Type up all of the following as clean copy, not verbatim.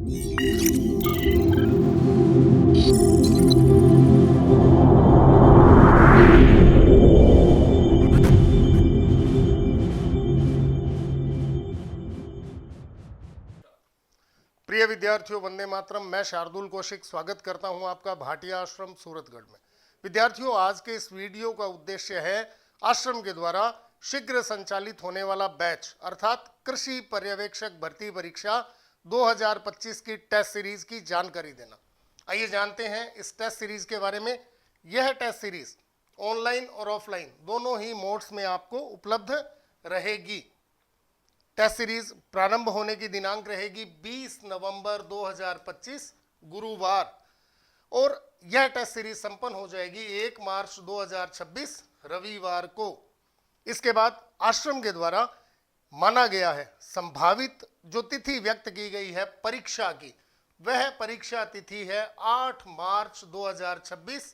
प्रिय विद्यार्थियों, वंदे मातरम। मैं शार्दुल कौशिक स्वागत करता हूं आपका भाटिया आश्रम सूरतगढ़ में। विद्यार्थियों, आज के इस वीडियो का उद्देश्य है आश्रम के द्वारा शीघ्र संचालित होने वाला बैच अर्थात कृषि पर्यवेक्षक भर्ती परीक्षा 2025 की टेस्ट सीरीज की जानकारी देना। आइए जानते हैं इस टेस्ट सीरीज के बारे में। यह टेस्ट सीरीज ऑनलाइन और ऑफलाइन दोनों ही मोड्स में आपको उपलब्ध रहेगी। टेस्ट सीरीज प्रारंभ होने की दिनांक रहेगी 20 नवंबर 2025 गुरुवार और यह टेस्ट सीरीज संपन्न हो जाएगी 1 मार्च 2026 रविवार को। इसके बाद आश्रम के द्वारा माना गया है संभावित जो तिथि व्यक्त की गई है परीक्षा की, वह परीक्षा तिथि है 8 मार्च 2026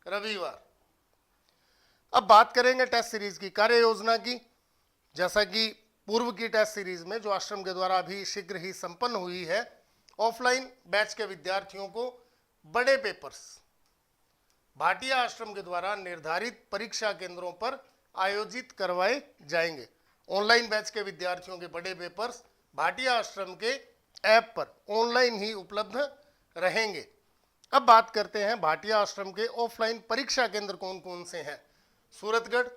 रविवार। अब बात करेंगे टेस्ट सीरीज की कार्य योजना की। जैसा कि पूर्व की टेस्ट सीरीज में जो आश्रम के द्वारा अभी शीघ्र ही संपन्न हुई है, ऑफलाइन बैच के विद्यार्थियों को बड़े पेपर्स भाटिया आश्रम के द्वारा निर्धारित परीक्षा केंद्रों पर आयोजित करवाए जाएंगे। ऑनलाइन बैच के विद्यार्थियों के बड़े पेपर्स भाटिया आश्रम के ऐप पर ऑनलाइन ही उपलब्ध रहेंगे। अब बात करते हैं भाटिया आश्रम के ऑफलाइन परीक्षा केंद्र कौन कौन से हैं। सूरतगढ़,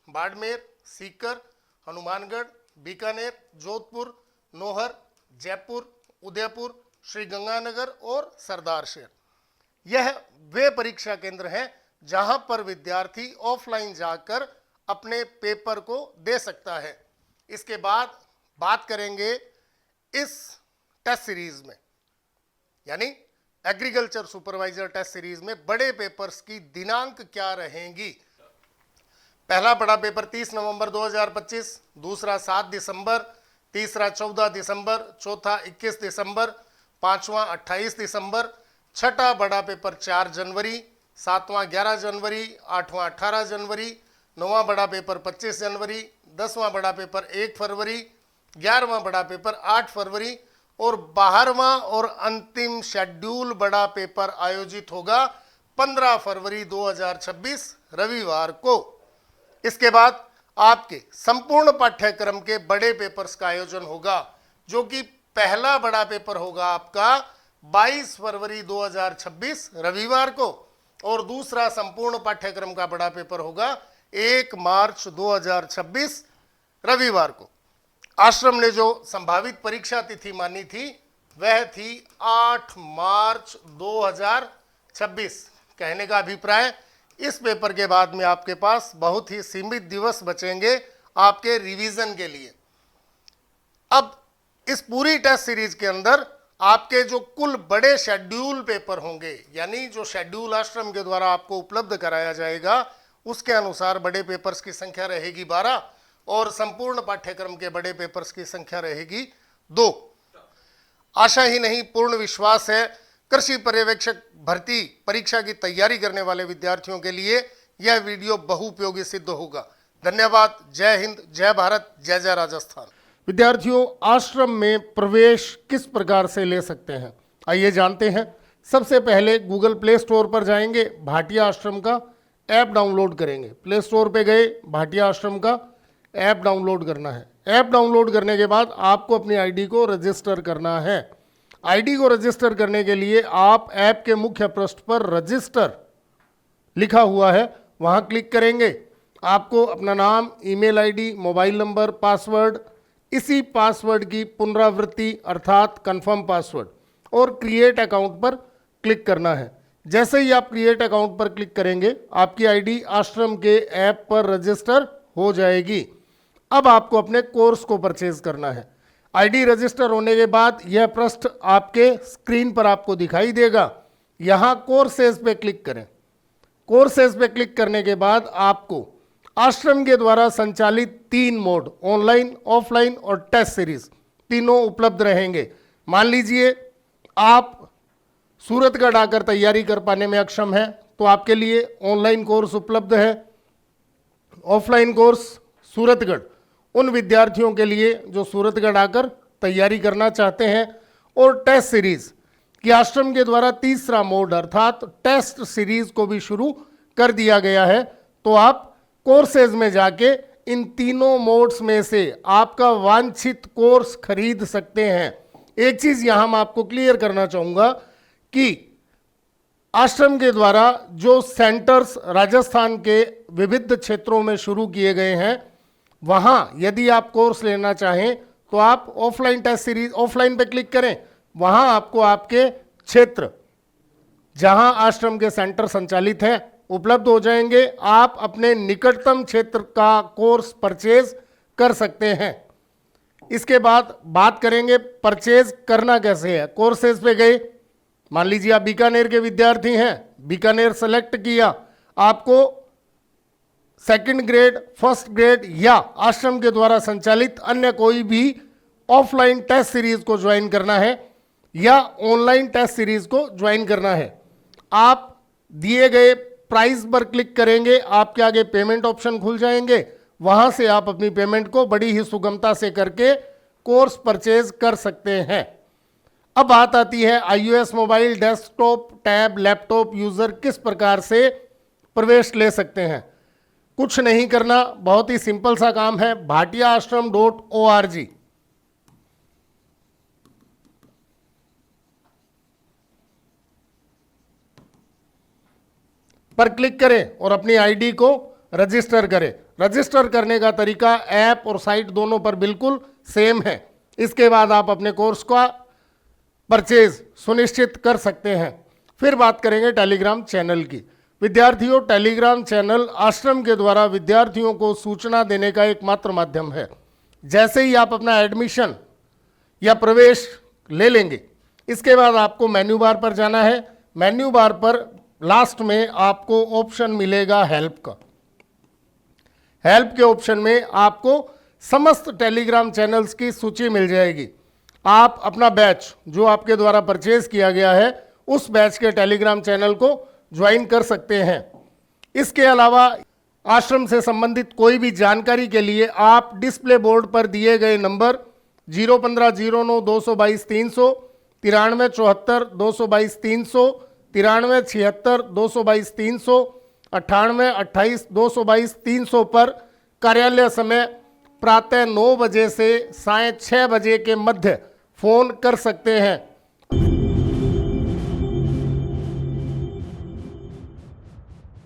बाड़मेर, सीकर, हनुमानगढ़, बीकानेर, जोधपुर, नौहर, जयपुर, उदयपुर, श्री गंगानगर और सरदारशहर। यह वे परीक्षा केंद्र हैं जहां पर विद्यार्थी ऑफलाइन जाकर अपने पेपर को दे सकता है। इसके बाद बात करेंगे इस टेस्ट सीरीज में, यानी एग्रीकल्चर सुपरवाइजर टेस्ट सीरीज में बड़े पेपर्स की दिनांक क्या रहेंगी। पहला बड़ा पेपर 30 नवंबर 2025, दूसरा 7 दिसंबर, तीसरा 14 दिसंबर, चौथा 21 दिसंबर, पांचवा 28 दिसंबर, छठा बड़ा पेपर 4 जनवरी, सातवां 11 जनवरी, आठवां 18 जनवरी, नौवां बड़ा पेपर 25 जनवरी, 10वां बड़ा पेपर 1 फरवरी, 11वां बड़ा पेपर 8 फरवरी और 12वां और अंतिम शेड्यूल बड़ा पेपर आयोजित होगा 15 फरवरी 2026 रविवार को। इसके बाद आपके संपूर्ण पाठ्यक्रम के बड़े पेपर्स का आयोजन होगा, जो कि पहला बड़ा पेपर होगा आपका 22 फरवरी 2026 रविवार को और दूसरा संपूर्ण पाठ्यक्रम का बड़ा पेपर होगा 1 मार्च 2026 रविवार को। आश्रम ने जो संभावित परीक्षा तिथि मानी थी वह थी 8 मार्च 2026। कहने का अभिप्राय, इस पेपर के बाद में आपके पास बहुत ही सीमित दिवस बचेंगे आपके रिवीजन के लिए। अब इस पूरी टेस्ट सीरीज के अंदर आपके जो कुल बड़े शेड्यूल पेपर होंगे, यानी जो शेड्यूल आश्रम के द्वारा आपको उपलब्ध कराया जाएगा, उसके अनुसार बड़े पेपर्स की संख्या रहेगी 12 और संपूर्ण पाठ्यक्रम के बड़े पेपर्स की संख्या रहेगी 2। आशा ही नहीं, पूर्ण विश्वास है कृषि पर्यवेक्षक भर्ती परीक्षा की तैयारी करने वाले विद्यार्थियों के लिए यह वीडियो बहुउपयोगी सिद्ध होगा। धन्यवाद। जय हिंद, जय भारत, जय जय राजस्थान। विद्यार्थियों, आश्रम में प्रवेश किस प्रकार से ले सकते हैं, आइए जानते हैं। सबसे पहले गूगल प्ले स्टोर पर जाएंगे, भाटिया आश्रम का ऐप डाउनलोड करेंगे। प्ले स्टोर पे गए, भाटिया आश्रम का ऐप डाउनलोड करना है। ऐप डाउनलोड करने के बाद आपको अपनी आईडी को रजिस्टर करना है। आईडी को रजिस्टर करने के लिए आप ऐप के मुख्य पृष्ठ पर रजिस्टर लिखा हुआ है, वहां क्लिक करेंगे। आपको अपना नाम, email ID, mobile number, password, इसी पासवर्ड की पुनरावृत्ति अर्थात कंफर्म पासवर्ड और क्रिएट अकाउंट पर क्लिक करना है। जैसे ही आप क्रिएट अकाउंट पर क्लिक करेंगे, आपकी आईडी आश्रम के ऐप पर रजिस्टर हो जाएगी। अब आपको अपने कोर्स को परचेज करना है। आईडी रजिस्टर होने के बाद यह पृष्ठ आपके स्क्रीन पर आपको दिखाई देगा। यहाँ कोर्सेज पे क्लिक करें। कोर्सेज पे क्लिक करने के बाद आपको आश्रम के द्वारा संचालित 3 मोड, ऑनलाइन, ऑफलाइन और टेस्ट सीरीज, तीनों उपलब्ध रहेंगे। मान लीजिए आप सूरतगढ़ आकर तैयारी कर पाने में अक्षम है तो आपके लिए ऑनलाइन कोर्स उपलब्ध है। ऑफलाइन कोर्स सूरतगढ़ उन विद्यार्थियों के लिए जो सूरतगढ़ आकर तैयारी करना चाहते हैं और टेस्ट सीरीज कि आश्रम के द्वारा तीसरा मोड अर्थात टेस्ट सीरीज को भी शुरू कर दिया गया है। तो आप कोर्सेज में जाके इन तीनों मोड्स में से आपका वांछित कोर्स खरीद सकते हैं। एक चीज यहां मैं आपको क्लियर करना चाहूंगा कि आश्रम के द्वारा जो सेंटर्स राजस्थान के विविध क्षेत्रों में शुरू किए गए हैं, वहां यदि आप कोर्स लेना चाहें तो आप ऑफलाइन टेस्ट सीरीज ऑफलाइन पे क्लिक करें, वहां आपको आपके क्षेत्र जहां आश्रम के सेंटर संचालित हैं उपलब्ध हो जाएंगे। आप अपने निकटतम क्षेत्र का कोर्स परचेज कर सकते हैं। इसके बाद बात करेंगे परचेज करना कैसे है। कोर्सेज पे गए, मान लीजिए आप बीकानेर के विद्यार्थी हैं, बीकानेर सेलेक्ट किया, आपको सेकंड ग्रेड, फर्स्ट ग्रेड या आश्रम के द्वारा संचालित अन्य कोई भी ऑफलाइन टेस्ट सीरीज को ज्वाइन करना है या ऑनलाइन टेस्ट सीरीज को ज्वाइन करना है। आप दिए गए प्राइस पर क्लिक करेंगे, आपके आगे पेमेंट ऑप्शन खुल जाएंगे, वहां से आप अपनी पेमेंट को बड़ी ही सुगमता से करके कोर्स परचेज कर सकते हैं। अब बात आती है iOS mobile, desktop, tab, laptop user किस प्रकार से प्रवेश ले सकते हैं। कुछ नहीं करना, बहुत ही सिंपल सा काम है। bhatiaashram.org पर क्लिक करें और अपनी आईडी को रजिस्टर करें। रजिस्टर करने का तरीका ऐप और साइट दोनों पर बिल्कुल सेम है। इसके बाद आप अपने कोर्स का परचेज सुनिश्चित कर सकते हैं। फिर बात करेंगे टेलीग्राम चैनल की। विद्यार्थियों, टेलीग्राम चैनल आश्रम के द्वारा विद्यार्थियों को सूचना देने का एकमात्र माध्यम है। जैसे ही आप अपना एडमिशन या प्रवेश ले लेंगे, इसके बाद आपको मेन्यू बार पर जाना है। मेन्यू बार पर लास्ट में आपको ऑप्शन मिलेगा हेल्प का। हेल्प के ऑप्शन में आपको समस्त टेलीग्राम चैनल्स की सूची मिल जाएगी। आप अपना बैच जो आपके द्वारा परचेज किया गया है उस बैच के टेलीग्राम चैनल को ज्वाइन कर सकते हैं। इसके अलावा आश्रम से संबंधित कोई भी जानकारी के लिए आप डिस्प्ले बोर्ड पर दिए गए नंबर 01509222300, 9374 222 300, 9376 222 300, 9828 222 300 पर कार्यालय समय प्रातः 9 बजे से सायं 6 बजे के मध्य फोन कर सकते हैं।